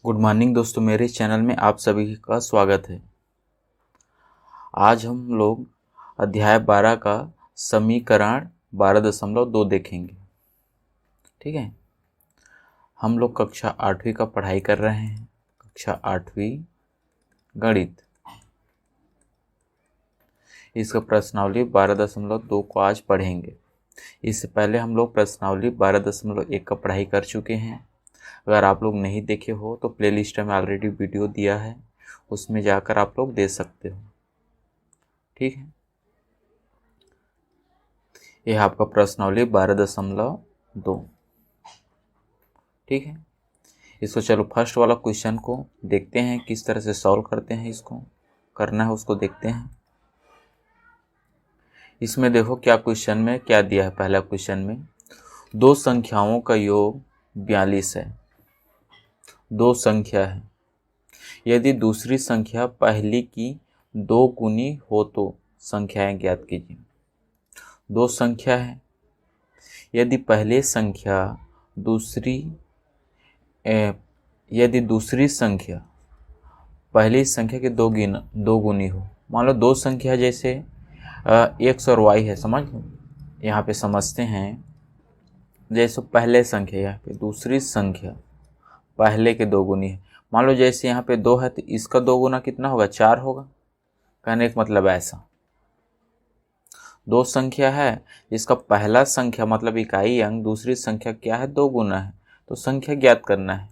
Good morning दोस्तों, मेरे channel में आप सभी का स्वागत है। आज हम लोग अध्याय 12 का समीकरण 12.2 देखेंगे। ठीक है, हम लोग कक्षा 8वीं का पढ़ाई कर रहे हैं, कक्षा 8वीं गणित। इसका प्रश्नावली 12.2 को आज पढ़ेंगे। इससे पहले हम लोग प्रश्नावली 12.1 का पढ़ाई कर चुके हैं। अगर आप लोग नहीं देखे हो तो प्लेलिस्ट में ऑलरेडी वीडियो दिया है, उसमें जाकर आप लोग दे सकते हो। ठीक है, यह आपका प्रश्नावली 12.2। ठीक है, इसको चलो फर्स्ट वाला क्वेश्चन को देखते हैं, किस तरह से सॉल्व करते हैं। इसको करना है उसको देखते हैं। इसमें देखो क्या क्वेश्चन में क्या दिया है। पहला क्वेश्चन में दो संख्याओं का योग 42 है। दो संख्या है, यदि दूसरी संख्या पहली की 2 गुनी हो तो संख्याएं ज्ञात कीजिए। दो संख्या है, यदि पहली संख्या यदि दूसरी संख्या पहली संख्या के 2 गुनी हो। मान लो दो संख्या जैसे x और y है, समझ लो। यहाँ पे समझते हैं, जैसे पहले संख्या, यहाँ पे दूसरी संख्या पहले के 2 गुनी है। मान लो जैसे यहाँ पे 2 है तो इसका 2 गुना कितना होगा, 4 होगा। कहने का मतलब ऐसा, दो संख्या है, इसका पहला संख्या मतलब इकाई अंक दूसरी संख्या क्या है, 2 गुना है, तो संख्या ज्ञात करना है।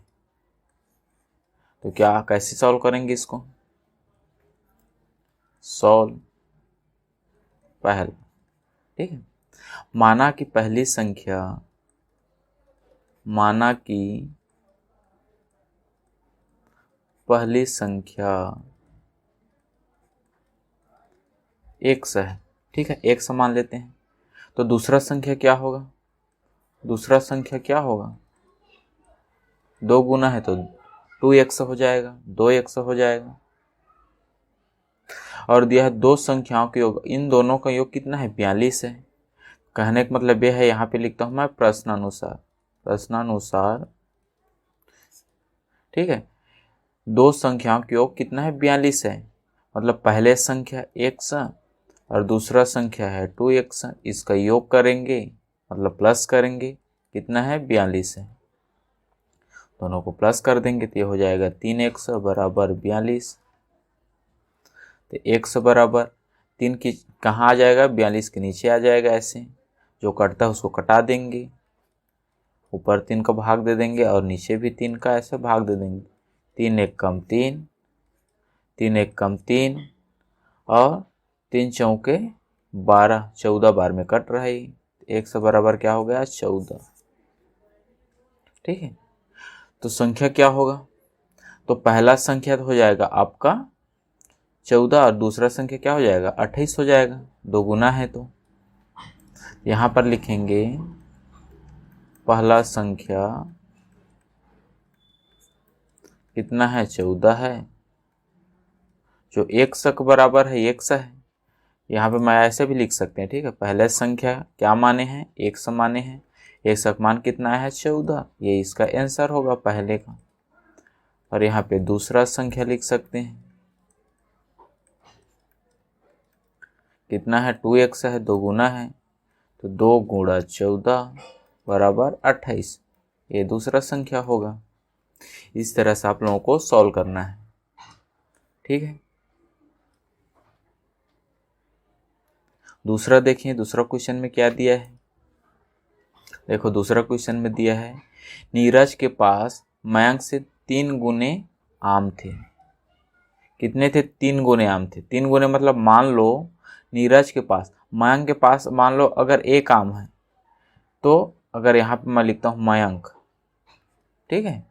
तो क्या कैसे सॉल्व करेंगे इसको? सॉल्व पहला। ठीक है, माना कि पहली संख्या x है। ठीक है, x मान लेते हैं। तो दूसरा संख्या क्या होगा? दूसरा संख्या क्या होगा? 2 गुना है तो 2x हो जाएगा, 2x हो जाएगा। और दिया है दो संख्याओं के योग, इन दोनों का योग कितना है, 42 है। कहने का मतलब यह है, यहाँ पे लिखता हूँ मैं प्रश्नानुसार। ठीक है, दो संख्याओं के योग कितना है, 42 है। मतलब पहले संख्या x और दूसरा संख्या है 2x, इसका योग करेंगे मतलब प्लस करेंगे, कितना है, 42 है। दोनों को प्लस कर देंगे तो ये हो जाएगा 3x बराबर 42। तो x बराबर 3 की कहाँ आ जाएगा, 42 के नीचे आ जाएगा। ऐसे जो कटता है उसको कटा देंगे, ऊपर 3 का भाग दे देंगे और नीचे भी 3 का ऐसे भाग दे देंगे। 3 एक कम 3, 3 एक कम 3 और 3 चौके 12, 14 बार में कट रहा है। x बराबर क्या हो गया, 14। ठीक है, तो संख्या क्या होगा? तो पहला संख्या तो हो जाएगा आपका 14 और दूसरा संख्या क्या हो जाएगा, 28 हो जाएगा। 2 गुना है तो यहाँ पर लिखेंगे पहला संख्या कितना है, 14 है, जो x के बराबर है, x है। यहाँ पे मैं ऐसे भी लिख सकते हैं। ठीक है, पहले संख्या क्या माने हैं, x माने हैं, x का मान कितना है, 14, ये इसका आंसर होगा पहले का। और यहाँ पे दूसरा संख्या लिख सकते हैं, कितना है, 2x है, 2 गुना है, तो 2 गुणा 14 बराबर 28, ये दूसरा संख्या होगा। इस तरह से आप लोगों को सॉल्व करना है। ठीक है, दूसरा देखिए, दूसरा क्वेश्चन में क्या दिया है। देखो दूसरा क्वेश्चन में दिया है, नीरज के पास मयंक से 3 गुने आम थे। कितने थे, 3 गुने आम थे। 3 गुने मतलब मान लो नीरज के पास, मयंक के पास मान लो अगर 1 आम है, तो अगर यहाँ पे मैं लिखता हूँ मयंक, ठीक है,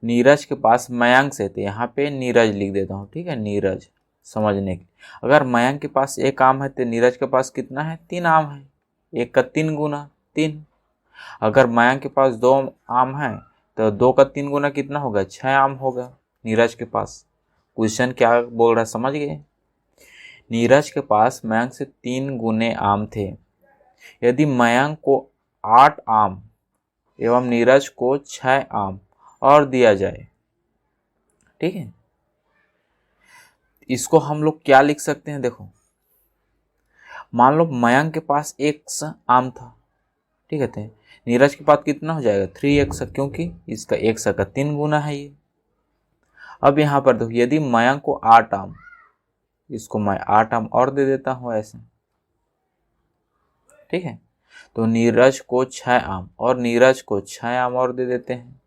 नीरज के पास मयंक से, तो यहाँ पे नीरज लिख देता हूँ। ठीक है, नीरज समझने के। अगर मयंक के पास 1 आम है तो नीरज के पास कितना है, 3 आम है। 1 का 3 गुना 3। अगर मयंक के पास 2 आम है तो 2 का 3 गुना कितना होगा, 6 आम होगा नीरज के पास। क्वेश्चन क्या बोल रहा है, समझ गए? नीरज के पास मयंक से 3 गुने आम थे। यदि मयंक को 8 आम एवं नीरज को 6 आम और दिया जाए ठीक है, इसको हम लोग क्या लिख सकते हैं, देखो मान लो मयंक के पास x आम था, ठीक है, नीरज के पास कितना हो जाएगा 3x, क्योंकि इसका x का 3 गुना है ये। अब यहाँ पर देखो यदि मयंक को 8 आम, इसको मैं 8 आम और दे देता हूँ ऐसे, ठीक है, तो नीरज को 6 आम और नीरज को 6 आम और दे देते हैं,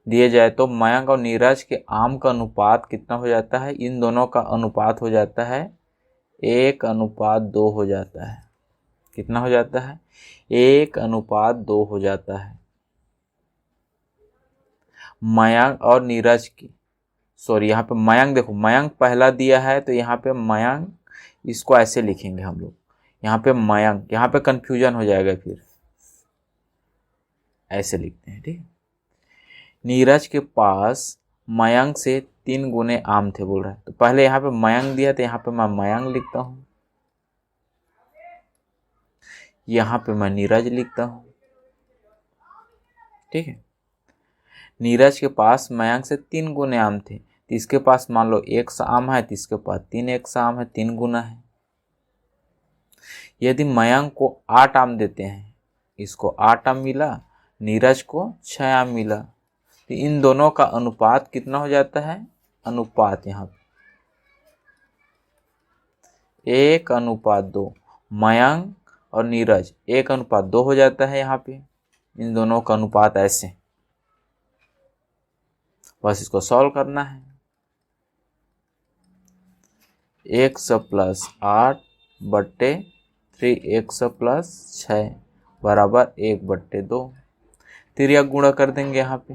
दिए जाए तो मयंक और नीरज के आम का अनुपात कितना हो जाता है, इन दोनों का अनुपात हो जाता है 1:2 हो जाता है। कितना हो जाता है, 1:2 हो जाता है। मयंक और नीरज की, सॉरी यहाँ पे मयंक, देखो मयंक पहला दिया है तो यहाँ पे मयंक, इसको ऐसे लिखेंगे हम लोग, यहाँ पे मयंक, यहाँ पे कंफ्यूजन हो जाएगा, फिर ऐसे लिखते हैं, ठीक है। नीरज के पास मयंक से 3 गुने आम थे बोल रहा है, तो पहले यहाँ पे मयंक दिया तो यहाँ पे मैं मयंक लिखता हूँ, यहाँ पे मैं नीरज लिखता हूँ, ठीक है। नीरज के पास मयंक से 3 गुने आम थे, तो इसके पास मान लो 1 आम है तो इसके पास 3 आम है, 3 गुना है। यदि मयंक को 8 आम देते हैं, इसको 8 आम मिला, नीरज को 6 आम मिला, तो इन दोनों का अनुपात कितना हो जाता है, अनुपात यहाँ पे 1:2, मयंक और नीरज 1:2 हो जाता है यहाँ पे, इन दोनों का अनुपात ऐसे। बस इसको सॉल्व करना है, x + 8 बट्टे 3x + 6 बराबर 1/2। तिर्यक गुणा कर देंगे यहाँ पे,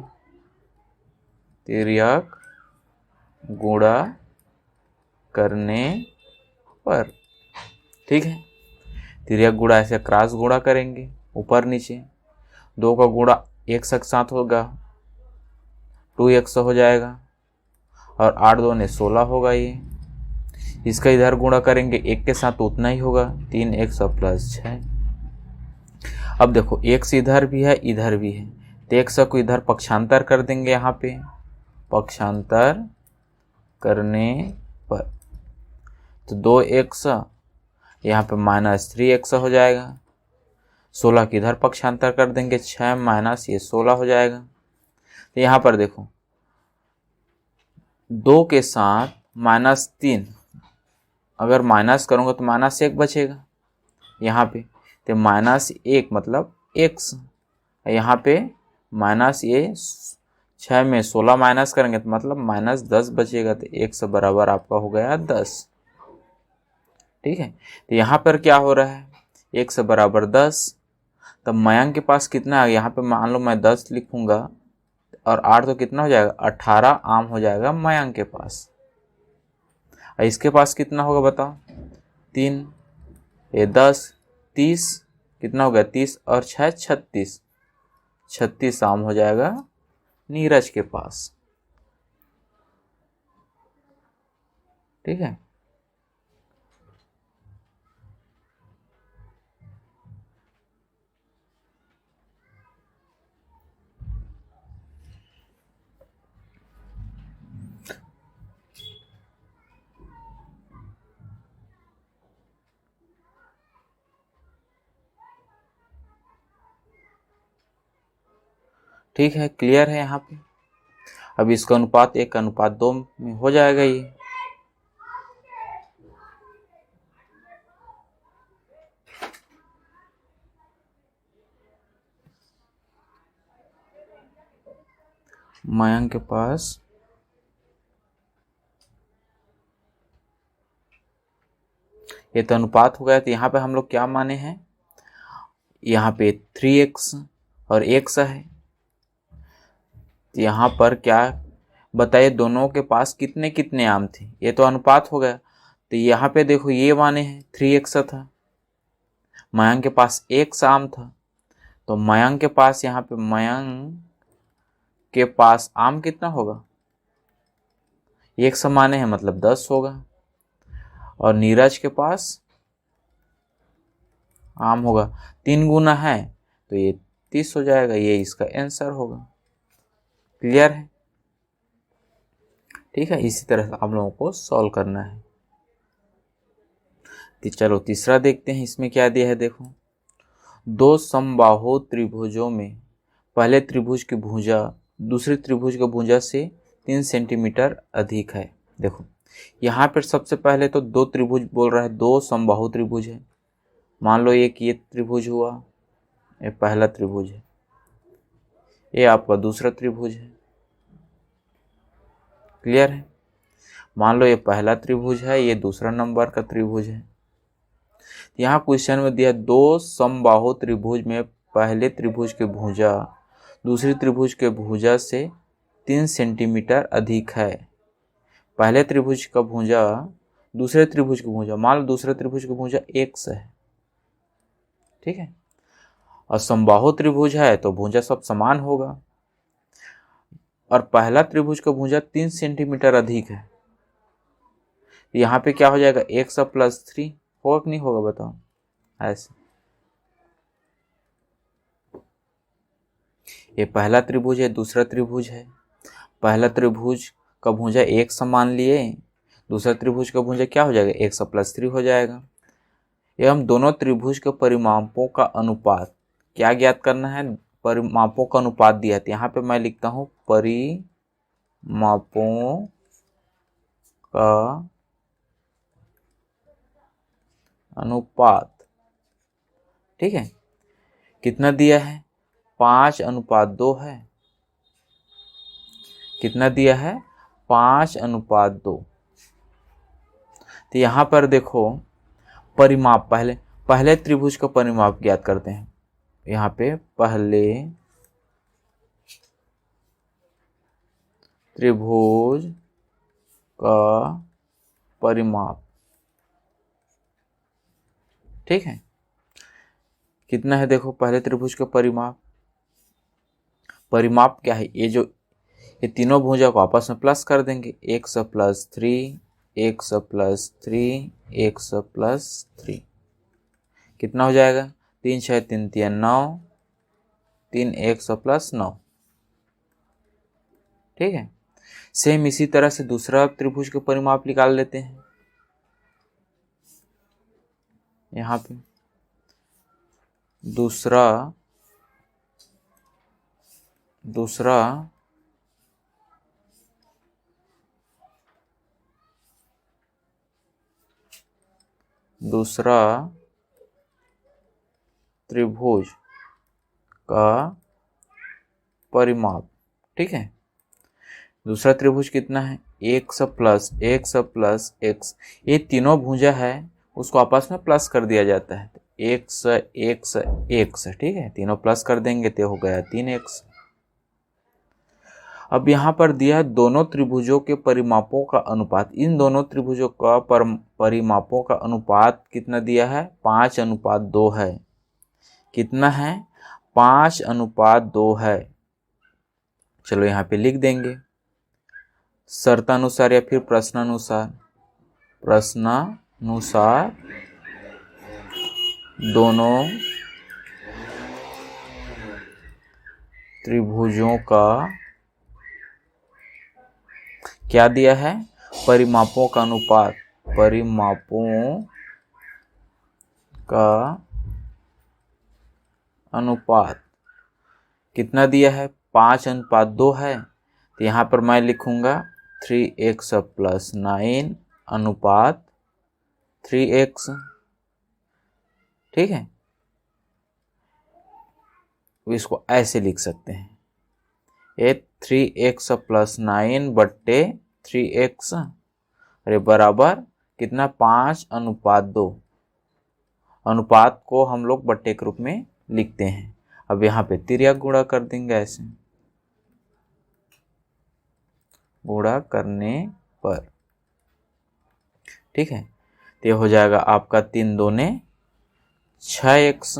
तिर्यक गुणा करने पर, ठीक है, तिर्यक गुणा ऐसे क्रॉस गुणा करेंगे ऊपर नीचे, 2 का गुणा x के साथ होगा 2x हो जाएगा, और 8 2 16 होगा ये, इसका इधर गुणा करेंगे 1 के साथ तो उतना ही होगा 3x + 6। अब देखो x इधर भी है इधर भी है, तो x को इधर पक्षांतर कर देंगे, यहाँ पे पक्षांतर करने पर तो 2x, यहाँ पे -3x हो जाएगा, 16 की इधर पक्षांतर कर देंगे, 6 माइनस ये 16 हो जाएगा। तो यहाँ पर देखो 2 के साथ -3, अगर माइनस करूँगा तो -1 बचेगा यहाँ पे, तो -1 मतलब x, यहाँ पे माइनस ये 6 में 16 माइनस करेंगे तो मतलब -10 बचेगा, तो x बराबर आपका हो गया 10, ठीक है। तो यहाँ पर क्या हो रहा है, x बराबर 10, तब मयंक के पास कितना है, यहाँ पे मान लो मैं 10 लिखूंगा और 8 तो कितना हो जाएगा 18 आम हो जाएगा मयंक के पास, और इसके पास कितना होगा बताओ 3, ये 10 30, कितना हो गया 30 और 6 36, 36 आम हो जाएगा नीरज के पास, ठीक है। ठीक है, क्लियर है यहाँ पे। अब इसका अनुपात 1:2 में हो जाएगा ये, मयंक के पास ये तो अनुपात हो गया, तो यहाँ पे हम लोग क्या माने हैं, यहाँ पे 3x और x है, तो यहाँ पर क्या बताइए दोनों के पास कितने कितने आम थे, ये तो अनुपात हो गया, तो यहाँ पे देखो ये माने हैं 3x था, मयंक के पास 1 आम था, तो मयंक के पास यहाँ पे मयंक के पास आम कितना होगा, 1 माने हैं मतलब 10 होगा, और नीरज के पास आम होगा 3 गुना है तो ये 30 हो जाएगा, ये इसका आंसर होगा। क्लियर है। ठीक है, इसी तरह से आप लोगों को सॉल्व करना है। तो चलो तीसरा देखते हैं, इसमें क्या दिया है देखो। दो समबाहु त्रिभुजों में पहले त्रिभुज की भुजा दूसरे त्रिभुज की भुजा से 3 सेंटीमीटर अधिक है। देखो यहाँ पर सबसे पहले तो दो त्रिभुज बोल रहा है, दो समबाहु त्रिभुज है। मान लो एक ये त्रिभुज हुआ, ये पहला त्रिभुज है, ये आपका दूसरा त्रिभुज है। क्लियर है? मान लो ये पहला त्रिभुज है, ये दूसरा नंबर का त्रिभुज है। यहाँ क्वेश्चन में दिया दो समबाहु त्रिभुज में पहले त्रिभुज के भुजा दूसरी त्रिभुज के भुजा से 3 सेंटीमीटर अधिक है। पहले त्रिभुज का भुजा दूसरे त्रिभुज की भुजा, मान लो दूसरे त्रिभुज की भुजा x है, ठीक है, और समबाहु त्रिभुज है तो भुजा सब समान होगा, और पहला त्रिभुज का भुजा 3 सेंटीमीटर अधिक है। यहाँ पे क्या हो जाएगा, x प्लस 3 होगा कि नहीं होगा बताओ। ऐसे ये पहला त्रिभुज है, दूसरा त्रिभुज है। पहला त्रिभुज का भुजा एक समान लिए, दूसरा त्रिभुज का भुजा क्या हो जाएगा, x प्लस 3 हो जाएगा। एवं दोनों त्रिभुज के परिमापों का अनुपात क्या ज्ञात करना है, परिमापों का अनुपात दिया है। यहाँ पे मैं लिखता हूँ परिमापों का अनुपात, ठीक है। कितना दिया है, 5:2 है। कितना दिया है, 5:2। तो यहाँ पर देखो परिमाप, पहले त्रिभुज का परिमाप ज्ञात करते हैं। यहाँ पे पहले त्रिभुज का परिमाप, ठीक है, कितना है देखो पहले त्रिभुज का परिमाप। परिमाप क्या है, ये तीनों भुजा को आपस में प्लस कर देंगे, x plus 3 x plus 3 x plus 3 कितना हो जाएगा, 3 6 3 3 9 3 x प्लस 9, ठीक है। सेम इसी तरह से दूसरा त्रिभुज के परिमाप निकाल लेते हैं। यहाँ पे दूसरा त्रिभुज का परिमाप, ठीक है। दूसरा त्रिभुज कितना है, x प्लस x, ये तीनों भुजा है उसको आपस में प्लस कर दिया जाता है, x x x, ठीक है, तीनों प्लस कर देंगे तो हो गया 3x। अब यहाँ पर दिया है दोनों त्रिभुजों के परिमापों का अनुपात। इन दोनों त्रिभुजों का परिमापों का अनुपात कितना दिया है, 5:2 है। कितना है, 5:2 है। चलो यहाँ पे लिख देंगे शर्तानुसार या फिर प्रश्नानुसार दोनों त्रिभुजों का क्या दिया है, परिमापों का अनुपात, परिमापों का अनुपात कितना दिया है, 5:2 है। तो यहाँ पर मैं लिखूंगा 3x प्लस 9 अनुपात 3x, ठीक है। इसको ऐसे लिख सकते हैं, ये 3x प्लस 9 बट्टे 3x, अरे बराबर कितना, 5:2। अनुपात को हम लोग बट्टे के रूप में लिखते हैं। अब यहाँ पे तिर्यक गुणा कर देंगे, ऐसे गुणा करने पर, ठीक है, तो ये हो जाएगा आपका 3 दूने 6x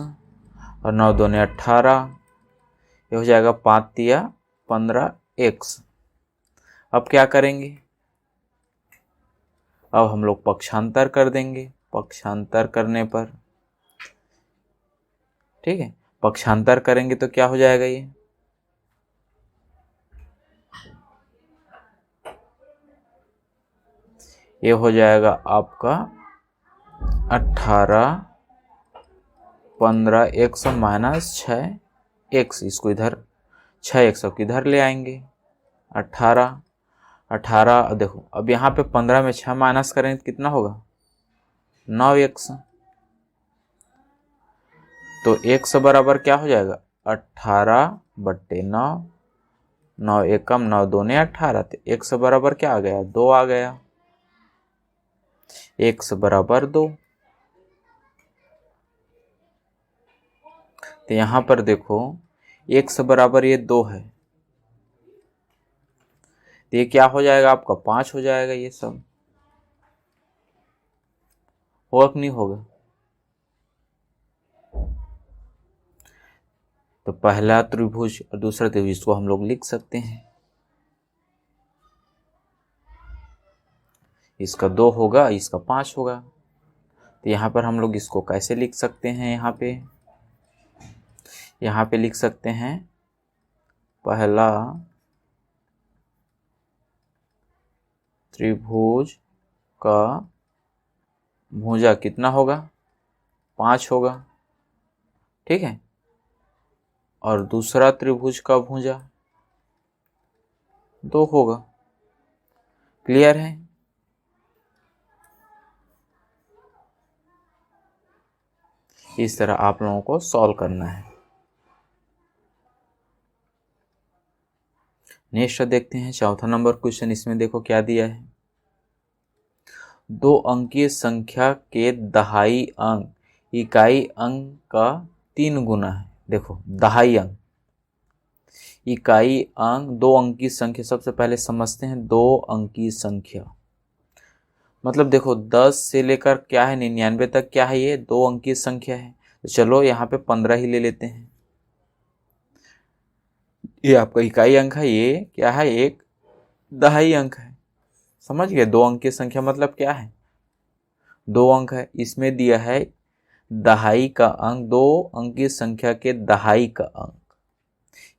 और 9 दूने 18, ये हो जाएगा 5 तिया 15x। अब क्या करेंगे, अब हम लोग पक्षांतर कर देंगे। पक्षांतर करने पर, ठीक है, पक्षांतर करेंगे तो क्या हो जाएगा, ये ये हो जाएगा आपका 18, 15 एक्स माइनस 6 एक्स, इसको इधर 6 एक्स को इधर ले आएंगे। 18 18 देखो अब यहाँ पे 15 में 6 माइनस करेंगे तो कितना होगा 9 एक्स। तो एक्स बराबर क्या हो जाएगा 18/9, 9 एकम 9 दूने 18, तो एक्स बराबर क्या आ गया 2 आ गया। एक्स बराबर 2। तो यहां पर देखो एक्स बराबर ये 2 है, तो ये क्या हो जाएगा आपका 5 हो जाएगा। ये सब होगा कि नहीं होगा। तो पहला त्रिभुज और दूसरा त्रिभुज को हम लोग लिख सकते हैं। इसका 2 होगा, इसका 5 होगा। तो यहाँ पर हम लोग इसको कैसे लिख सकते हैं, यहाँ पे लिख सकते हैं पहला त्रिभुज का भुजा कितना होगा 5 होगा, ठीक है। और दूसरा त्रिभुज का भुजा 2 होगा। क्लियर है। इस तरह आप लोगों को सॉल्व करना है। नेक्स्ट देखते हैं चौथा नंबर क्वेश्चन। इसमें देखो क्या दिया है, 2 अंकीय संख्या के दहाई अंक इकाई अंक का 3 गुना है। देखो दहाई अंक इकाई अंक 2 अंकीय संख्या, सबसे पहले समझते हैं 2 अंकीय संख्या मतलब देखो 10 से लेकर क्या है 99 तक क्या है, ये 2 अंकीय संख्या है। तो चलो यहाँ पे 15 ही ले लेते हैं। ये आपका इकाई अंक है, ये क्या है एक दहाई अंक है। समझ गए, 2 अंकीय संख्या मतलब क्या है 2 अंक है। इसमें दिया है दहाई का अंक, 2 अंकीय संख्या के दहाई का अंक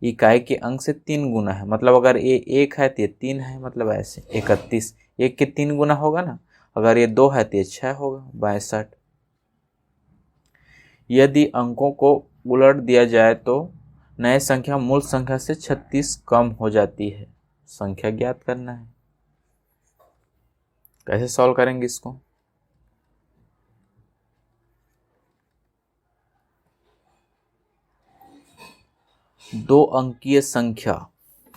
इकाई के अंक से 3 गुना है। मतलब अगर ये 1 है तो ये 3 है, मतलब ऐसे 31 1 के 3 गुना होगा ना। अगर ये 2 है तो ये 6 होगा 62। यदि अंकों को उलट दिया जाए तो नए संख्या मूल संख्या से 36 कम हो जाती है। संख्या ज्ञात करना है। कैसे सॉल्व करेंगे इसको, दो अंकीय संख्या,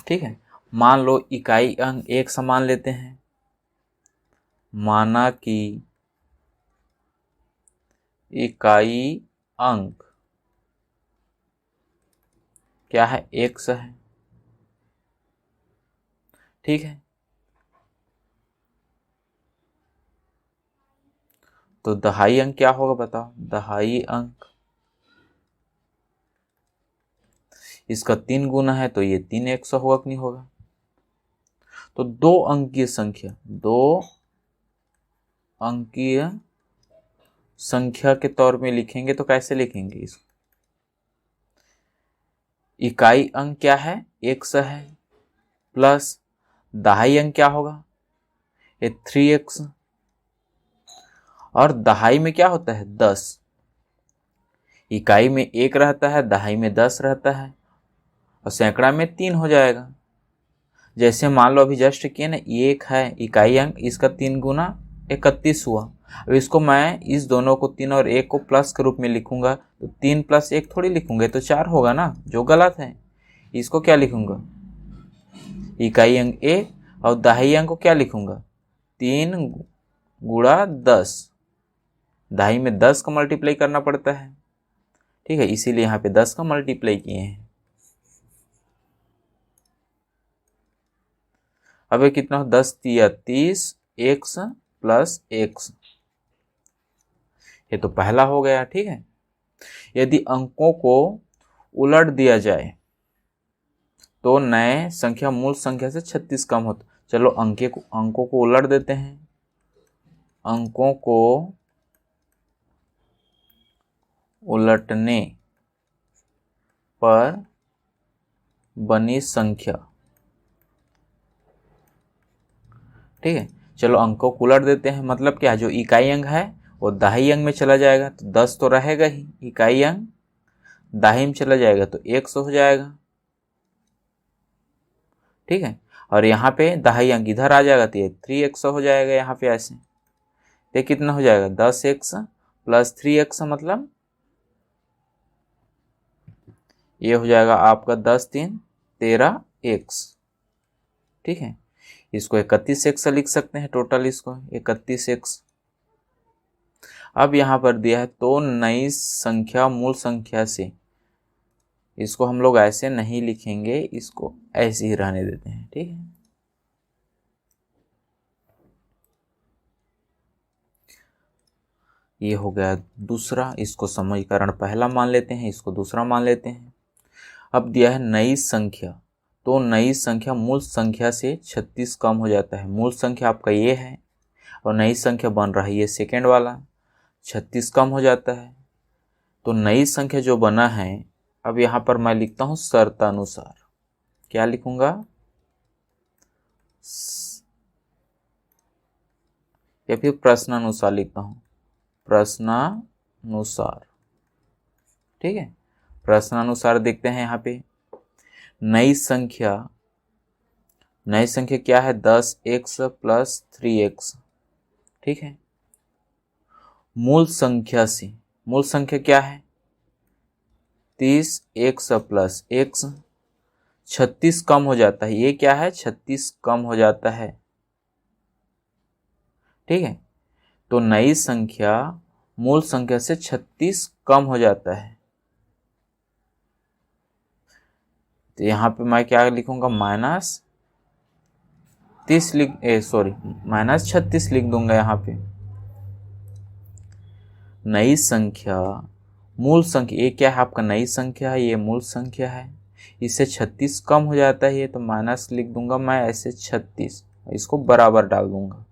ठीक है। मान लो इकाई अंक एक समान लेते हैं, माना कि इकाई अंक क्या है x है, ठीक है। तो दहाई अंक क्या होगा बताओ, दहाई अंक इसका 3 गुना है तो ये 3x होगा कि नहीं होगा। तो 2 अंकीय संख्या, 2 अंकीय संख्या के तौर में लिखेंगे तो कैसे लिखेंगे इसको, इकाई अंक क्या है x है प्लस दहाई अंक क्या होगा ये 3x, और दहाई में क्या होता है 10। इकाई में 1 रहता है, दहाई में 10 रहता है, और सैकड़ा में 3 हो जाएगा। जैसे मान लो अभी जस्ट किए ना, 1 है इकाई अंक, इसका 3 गुना 31 हुआ। अब इसको मैं इस दोनों को 3 और 1 को प्लस के रूप में लिखूंगा, तो 3 + 1 थोड़ी लिखूंगे, तो 4 होगा ना, जो गलत है। इसको क्या लिखूंगा इकाई अंक 1, और दहाई अंक को क्या लिखूंगा 3 गुणा 10। दहाई में 10 का मल्टीप्लाई करना पड़ता है, ठीक है, इसीलिए यहाँ पे 10 का मल्टीप्लाई किए हैं। अब ये कितना हो 10 × 30 x + x, ये तो पहला हो गया, ठीक है। यदि अंकों को उलट दिया जाए तो नए संख्या मूल संख्या से 36 कम होता। चलो अंकों को उलट देते हैं। अंकों को उलटने पर बनी संख्या, ठीक है। चलो अंक को उलट देते हैं, मतलब क्या, जो इकाई अंक है वो दहाई अंक में चला जाएगा तो 10 तो रहेगा ही, इकाई अंक दहाई में चला जाएगा तो 100 हो जाएगा। ठीक है, और यहाँ पे दहाई अंक इधर आ जाएगा तो ये 3x हो जाएगा यहाँ पे ऐसे। तो कितना हो जाएगा 10x प्लस 3x, मतलब ये हो जाएगा आपका 10 3 13x। ठीक है, इसको 31x लिख सकते हैं टोटल, इसको 31x। अब यहाँ पर दिया है तो नई संख्या मूल संख्या से, इसको हम लोग ऐसे नहीं लिखेंगे, इसको ऐसे ही रहने देते हैं। ठीक है, ये हो गया दूसरा, इसको समीकरण पहला मान लेते हैं, इसको दूसरा मान लेते हैं। अब दिया है नई संख्या, तो नई संख्या मूल संख्या से 36 कम हो जाता है। मूल संख्या आपका ये है और नई संख्या बन रहा है ये सेकेंड वाला, 36 कम हो जाता है। तो नई संख्या जो बना है, अब यहाँ पर मैं लिखता हूँ शर्तानुसार। क्या लिखूंगा, या फिर प्रश्नानुसार लिखता हूँ, प्रश्नानुसार। ठीक है, प्रश्नानुसार देखते हैं यहाँ पे। नई संख्या क्या है 10x प्लस 3x। ठीक है, मूल संख्या से, मूल संख्या क्या है 30x प्लस x, 36 कम हो जाता है, ये क्या है 36 कम हो जाता है। ठीक है, तो नई संख्या मूल संख्या से 36 कम हो जाता है। तो यहाँ पे मैं क्या लिखूंगा, माइनस 36 लिख दूंगा यहाँ पे। नई संख्या मूल संख्या, ये क्या है आपका नई संख्या है, ये मूल संख्या है, इससे 36 कम हो जाता है ये, तो माइनस लिख दूंगा मैं ऐसे 36, इसको बराबर डाल दूंगा।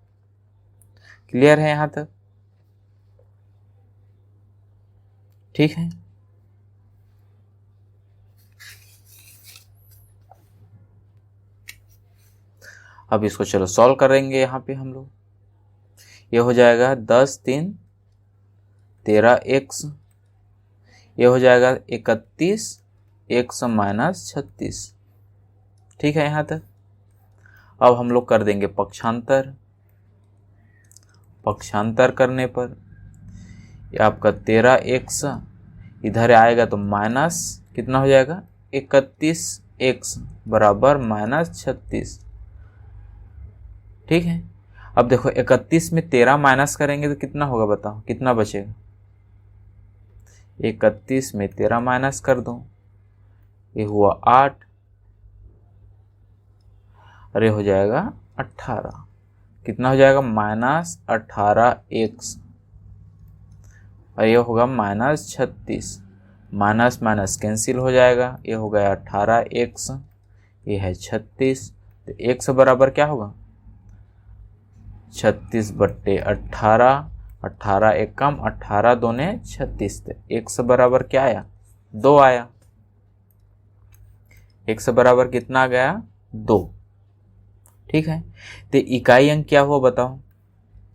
क्लियर है यहाँ तक? ठीक है, अब इसको चलो सॉल्व करेंगे यहाँ पे हम लोग। ये हो जाएगा 10 3 13x, ये हो जाएगा 31x माइनस 36। ठीक है यहाँ तक। अब हम लोग कर देंगे पक्षांतर। पक्षांतर करने पर ये आपका 13x इधर आएगा तो माइनस कितना हो जाएगा 31x बराबर माइनस 36। ठीक है, अब देखो 31 में 13 माइनस करेंगे तो कितना होगा, बताओ कितना बचेगा। 31 में 13 माइनस कर दो, ये हुआ 8 और ये हो जाएगा 18। कितना हो जाएगा माइनस 18x और ये होगा माइनस 36। माइनस माइनस कैंसिल हो जाएगा, ये हो गया 18x, ये है 36। तो x बराबर क्या होगा 36/18, 18 एक कम 18 दूने 36। x बराबर क्या आया 2 आया। x बराबर कितना आ गया 2। ठीक है, तो इकाई अंक क्या हुआ बताओ,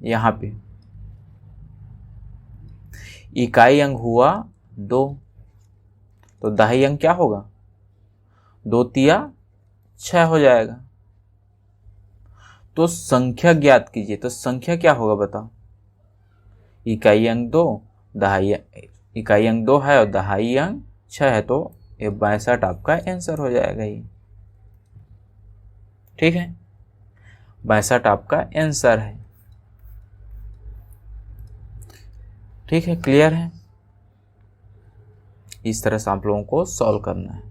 यहाँ पे इकाई अंक हुआ 2, तो दहाई अंक क्या होगा 2 तिया 6 हो जाएगा। तो संख्या ज्ञात कीजिए, तो संख्या क्या होगा बताओ, इकाई अंक 2 दहाई, इकाई अंक 2 है और दहाई अंक 6 है, तो ये 62 आपका आंसर हो जाएगा ये। ठीक है, 62 आपका आंसर है। ठीक है, क्लियर है। इस तरह से आप लोगों को सॉल्व करना है।